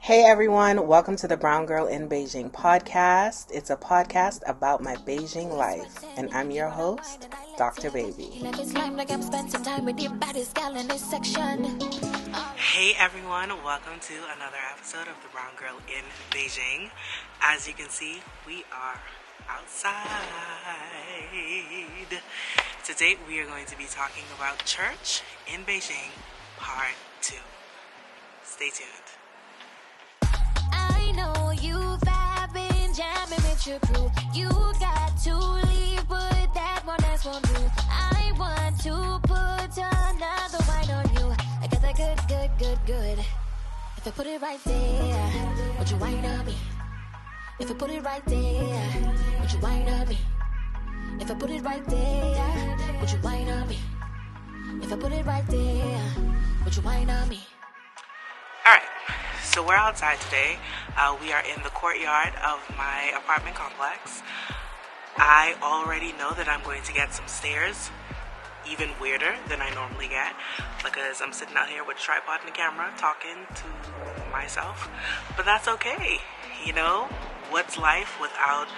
Hey everyone, welcome to the Brown Girl in Beijing podcast. It's a podcast about my Beijing life, and I'm your host, Dr. Baby. Hey everyone, welcome to another episode of the Brown Girl in Beijing. As you can see, we are outside. Today we are going to be talking about church in Beijing, part 2. Stay tuned. I know you've been jamming with your crew. You got to leave, but that one else won't do. I want to put another wine on you. I got that good. If I put it right there, would you wine on me? If I put it right there, would you wine on me? If I put it right there, would you wine on me? If I put it right there, would you wine on me? Alright, so we're outside today. We are in the courtyard of my apartment complex. I already know that I'm going to get some stares, even weirder than I normally get, because I'm sitting out here with a tripod and a camera talking to myself. But that's okay. You know, what's life without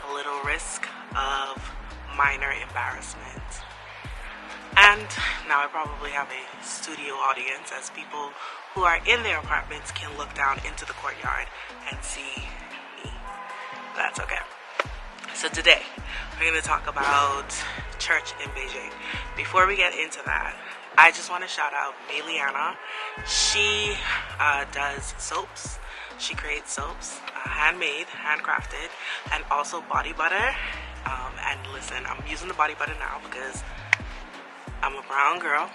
a little risk of minor embarrassment? And now I probably have a studio audience, as people who are in their apartments can look down into the courtyard and see me. That's okay. So today, we're going to talk about church in Beijing. Before we get into that, I just want to shout out Mayliana. She does soaps. She creates soaps, handmade, handcrafted, and also body butter. And listen, I'm using the body butter now because I'm a brown girl.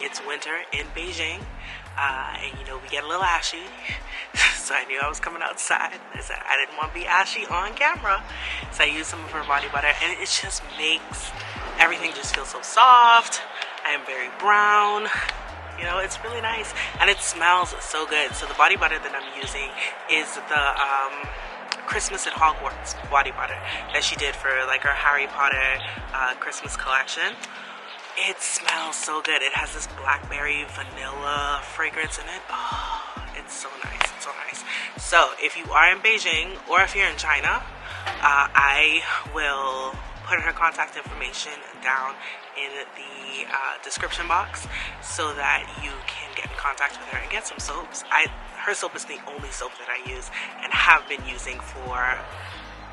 It's winter in Beijing. And you know, we get a little ashy. So I knew I was coming outside. I said I didn't want to be ashy on camera. So I used some of her body butter, and it just makes everything just feel so soft. I am very brown. You know, it's really nice. And it smells so good. So the body butter that I'm using is the Christmas at Hogwarts body butter that she did for like her Harry Potter Christmas collection. It smells so good. It has this blackberry vanilla fragrance in it. Oh, it's so nice. It's so nice. So if you are in Beijing or if you're in China, I will put her contact information down in the description box so that you can get in contact with her and get some soaps. Her soap is the only soap that I use and have been using for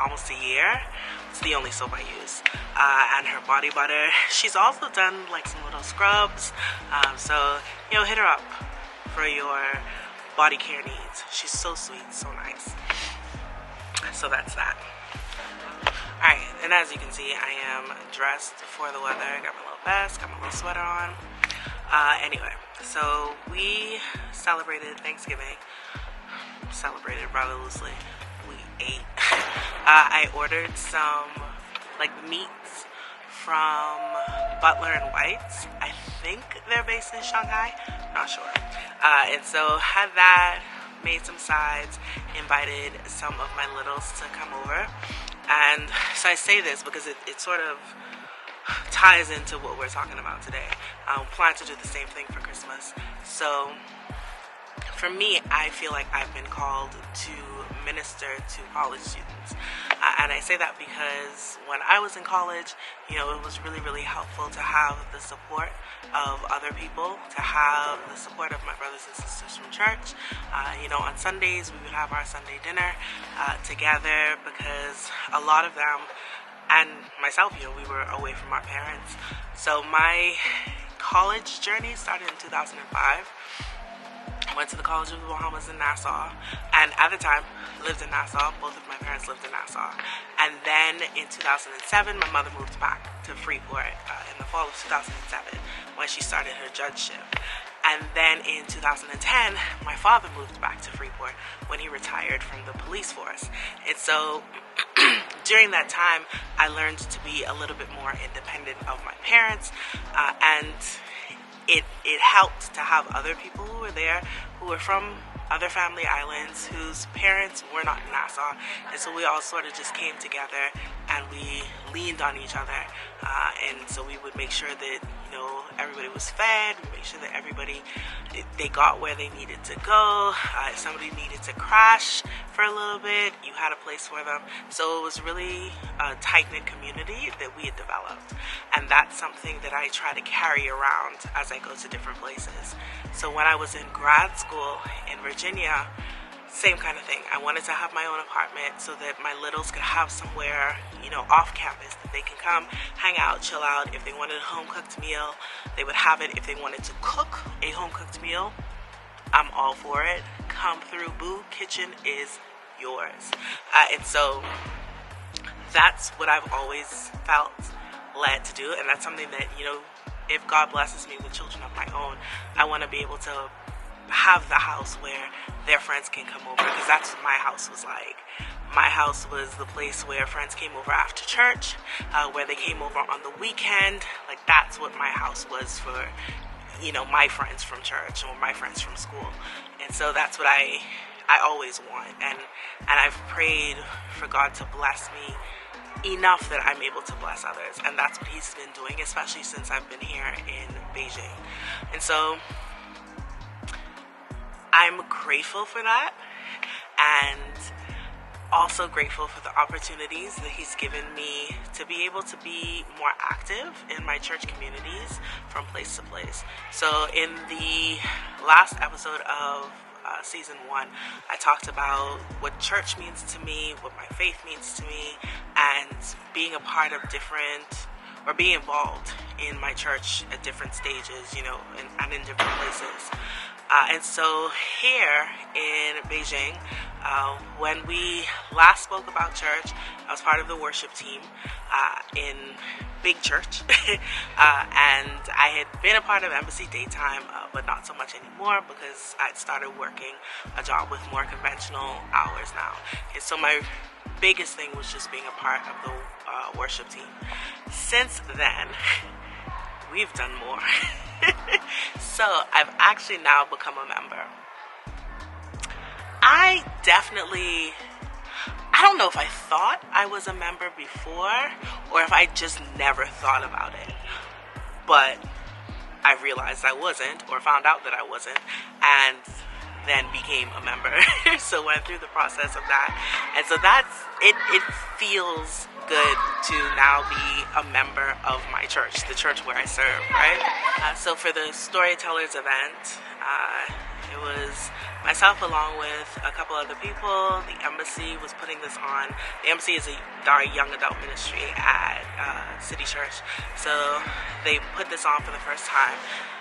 almost a year. It's the only soap I use. And her body butter. She's also done like some little scrubs. So, you know, hit her up for your body care needs. She's so sweet, so nice. So that's that. Alright, and as you can see, I am dressed for the weather. Got my little vest, got my little sweater on. Anyway, so we celebrated Thanksgiving. Celebrated rather loosely. We ate. I ordered some like meats from Butler and White's. I think they're based in Shanghai. Not sure. And so had that, made some sides, invited some of my littles to come over. And so I say this because it sort of ties into what we're talking about today. Plan to do the same thing for Christmas. So for me, I feel like I've been called to minister to college students. And I say that because when I was in college, you know, it was really, really helpful to have the support of other people, to have the support of my brothers and sisters from church. You know, on Sundays, we would have our Sunday dinner together because a lot of them, and myself, you know, we were away from our parents. So my college journey started in 2005. Went to the College of the Bahamas in Nassau, and at the time lived in Nassau. Both of my parents lived in Nassau. And then in 2007, my mother moved back to Freeport in the fall of 2007 when she started her judgeship. And then in 2010, my father moved back to Freeport when he retired from the police force. And so during that time, I learned to be a little bit more independent of my parents, and it helped to have other people who were there who were from other family islands whose parents were not in Nassau. And so we all sort of just came together and we leaned on each other. And so we would make sure that, you everybody was fed. We made sure that everybody, they got where they needed to go. If somebody needed to crash for a little bit, you had a place for them. So it was really a tight-knit community that we had developed. And that's something that I try to carry around as I go to different places. So when I was in grad school in Virginia, same kind of thing. I wanted to have my own apartment so that my littles could have somewhere, off campus that they can come, hang out, chill out. If they wanted a home-cooked meal, they would have it. If they wanted to cook a home-cooked meal, I'm all for it. Come through, boo. Kitchen is yours. And so that's what I've always felt led to do. And that's something that, if God blesses me with children of my own, I want to be able to have the house where their friends can come over, because that's what my house was like. My house was the place where friends came over after church, where they came over on the weekend. Like, that's what my house was for, my friends from church or my friends from school. And so that's what I always want. And I've prayed for God to bless me enough that I'm able to bless others. And that's what he's been doing, especially since I've been here in Beijing. And so I'm grateful for that, and also grateful for the opportunities that he's given me to be able to be more active in my church communities from place to place. So in the last episode of season 1, I talked about what church means to me, what my faith means to me, and being a part of different, or being involved in my church at different stages, and in different places. And so here in Beijing, when we last spoke about church, I was part of the worship team in big church. And I had been a part of Embassy Daytime, but not so much anymore because I'd started working a job with more conventional hours now. And so my biggest thing was just being a part of the worship team. Since then, we've done more. So I've actually now become a member. I don't know if I thought I was a member before or if I just never thought about it. But I realized I wasn't, or found out that I wasn't, and then became a member. So went through the process of that. And so that's it. It feels good to now be a member of my church, the church where I serve, right? So for the Storytellers event, it was myself along with a couple other people. The Embassy was putting this on. The Embassy is our young adult ministry at City Church. So they put this on for the first time,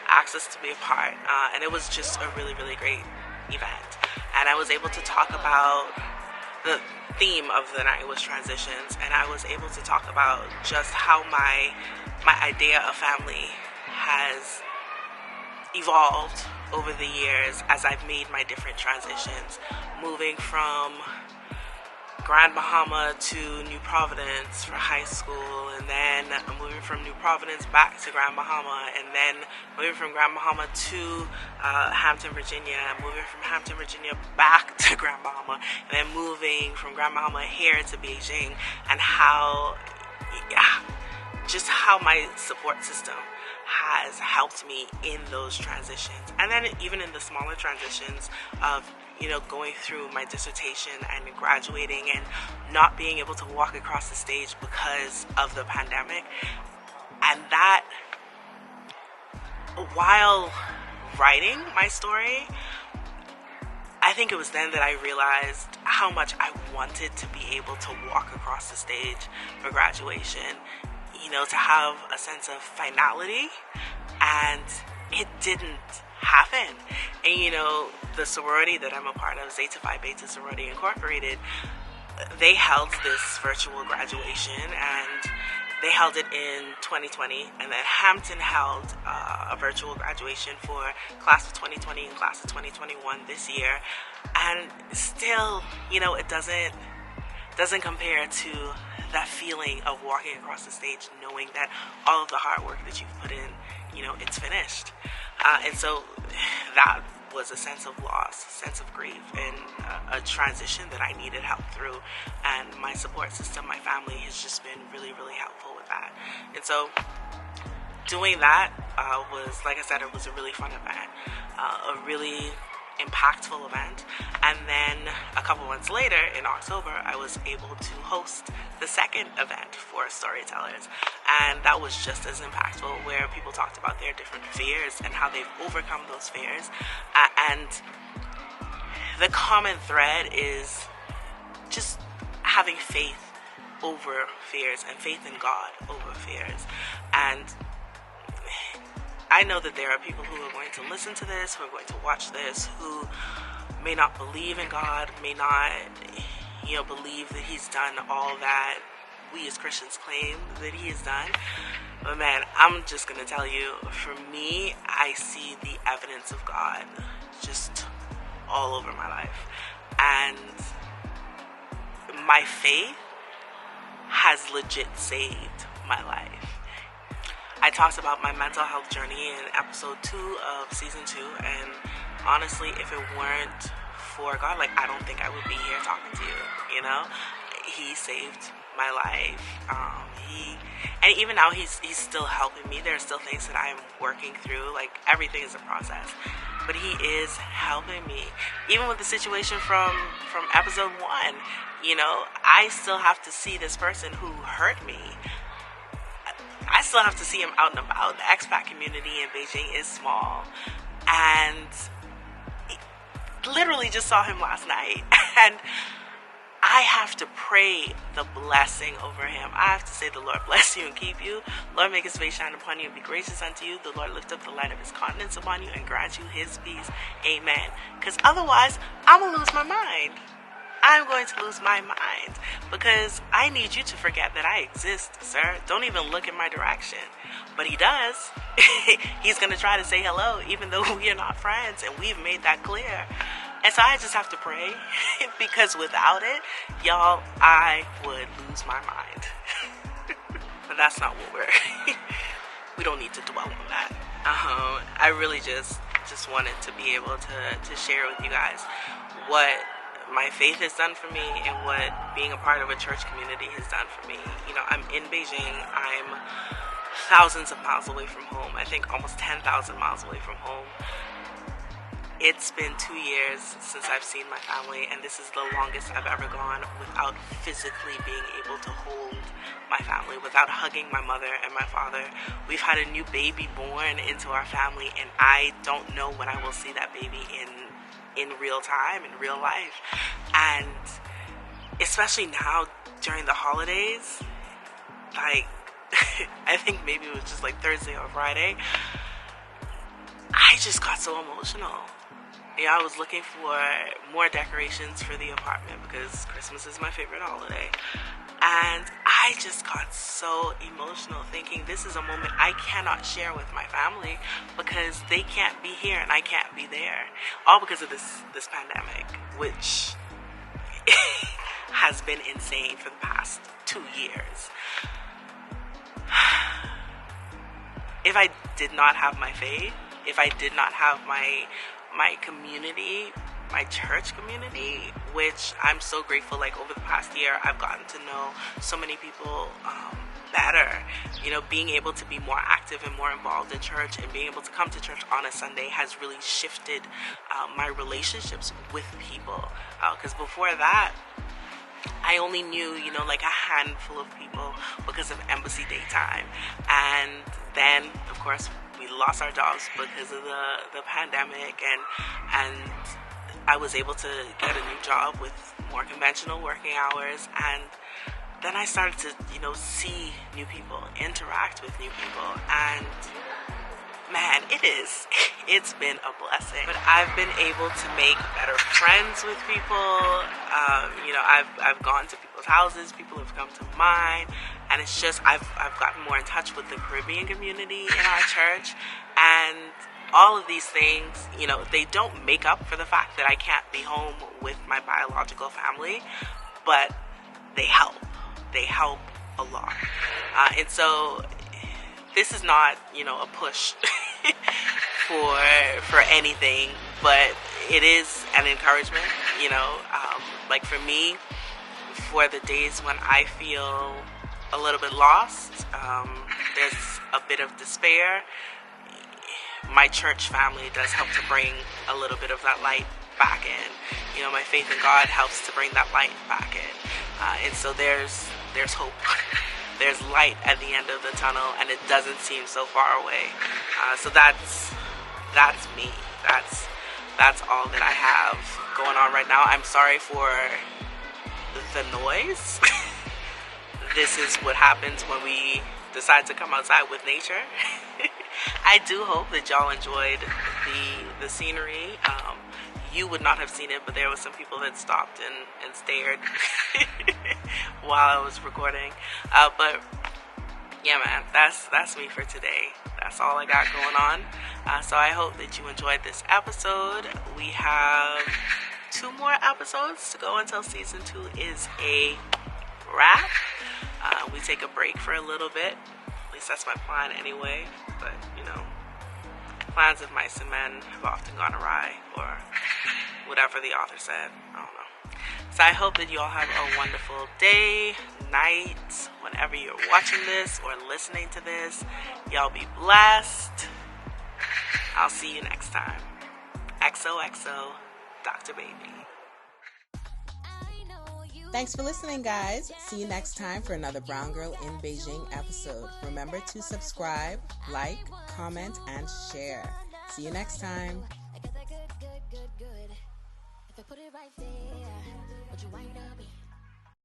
asked us to be a part, and it was just a really, really great event. And I was able to talk about the theme of the night was transitions, and I was able to talk about just how my idea of family has evolved over the years as I've made my different transitions, moving from Grand Bahama to New Providence for high school, and then moving from New Providence back to Grand Bahama, and then moving from Grand Bahama to Hampton, Virginia, moving from Hampton, Virginia back to Grand Bahama, and then moving from Grand Bahama here to Beijing, and how my support system has helped me in those transitions. And then even in the smaller transitions of going through my dissertation and graduating and not being able to walk across the stage because of the pandemic. And that, while writing my story, I think it was then that I realized how much I wanted to be able to walk across the stage for graduation, to have a sense of finality, and it didn't happen. And the sorority that I'm a part of, Zeta Phi Beta Sorority Incorporated, they held this virtual graduation, and they held it in 2020, and then Hampton held a virtual graduation for class of 2020 and class of 2021 this year, and still, it doesn't compare to that feeling of walking across the stage, knowing that all of the hard work that you've put in, it's finished. And so that was a sense of loss, a sense of grief, and a transition that I needed help through. And my support system, my family, has just been really, really helpful with that. And so doing that was, like I said, it was a really fun event, a really impactful event. And then a couple months later in October, I was able to host the second event for storytellers, and that was just as impactful, where people talked about their different fears and how they've overcome those fears. And the common thread is just having faith over fears and faith in God over fears. And I know that there are people who are going to listen to this, who are going to watch this, who may not believe in God, may not, believe that He's done all that we as Christians claim that He has done. But man, I'm just going to tell you, for me, I see the evidence of God just all over my life. And my faith has legit saved my life. I talked about my mental health journey in episode 2 of season 2, and honestly, if it weren't for God, I don't think I would be here talking to you. He saved my life. And even now, he's still helping me. There are still things that I'm working through. Everything is a process, but He is helping me. Even with the situation from episode 1, I still have to see this person who hurt me. I still have to see him out and about. The expat community in Beijing is small, and literally just saw him last night, and I have to pray the blessing over him. I have to say, the Lord bless you and keep you. Lord, make His face shine upon you and be gracious unto you. The Lord lift up the light of His countenance upon you and grant you His peace. Amen. Because otherwise, I'm going to lose my mind. I'm going to lose my mind, because I need you to forget that I exist, sir. Don't even look in my direction. But He does. He's going to try to say hello, even though we are not friends, and we've made that clear. And so I just have to pray, because without it, y'all, I would lose my mind. But that's not what we don't need to dwell on that. I really just wanted to be able to share with you guys what my faith has done for me and what being a part of a church community has done for me. I'm in Beijing. I'm thousands of miles away from home. I think almost 10,000 miles away from home. It's been 2 years since I've seen my family, and this is the longest I've ever gone without physically being able to hold my family, without hugging my mother and my father. We've had a new baby born into our family, and I don't know when I will see that baby in real time, in real life. And especially now during the holidays, I think maybe it was just Thursday or Friday, I just got so emotional. I was looking for more decorations for the apartment, because Christmas is my favorite holiday. And I just got so emotional, thinking this is a moment I cannot share with my family, because they can't be here and I can't be there. All because of this pandemic, which has been insane for the past 2 years. If I did not have my faith, if I did not have my community, my church community, which I'm so grateful, over the past year, I've gotten to know so many people better. Being able to be more active and more involved in church, and being able to come to church on a Sunday has really shifted my relationships with people. Because before that, I only knew, a handful of people because of embassy daytime. And then, of course, we lost our jobs because of the pandemic, and I was able to get a new job with more conventional working hours, and then I started to, see new people, interact with new people, and man, it's been a blessing. But I've been able to make better friends with people. I've gone to people's houses, people have come to mine, and it's just, I've gotten more in touch with the Caribbean community in our church, and all of these things, they don't make up for the fact that I can't be home with my biological family, but they help. They help a lot. And so this is not, a push for anything, but it is an encouragement, for me, for the days when I feel a little bit lost, there's a bit of despair, my church family does help to bring a little bit of that light back in. You know, my faith in God helps to bring that light back in. And so there's hope. There's light at the end of the tunnel, and it doesn't seem so far away. So that's me. That's all that I have going on right now. I'm sorry for the noise. This is what happens when we decide to come outside with nature. I do hope that y'all enjoyed the scenery. You would not have seen it, but there were some people that stopped and stared while I was recording. But yeah, man, that's me for today. That's all I got going on. So I hope that you enjoyed this episode. We have 2 more episodes to go until season 2 is a wrap. We take a break for a little bit. At least that's my plan anyway. But, you know, plans of mice and men have often gone awry, or whatever the author said. I don't know. So I hope that you all have a wonderful day, night, whenever you're watching this or listening to this. Y'all be blessed. I'll see you next time. XOXO, Dr. Baby. Thanks for listening, guys. See you next time for another Brown Girl in Beijing episode. Remember to subscribe, like, comment, and share. See you next time. If I put it right there, would you wind up?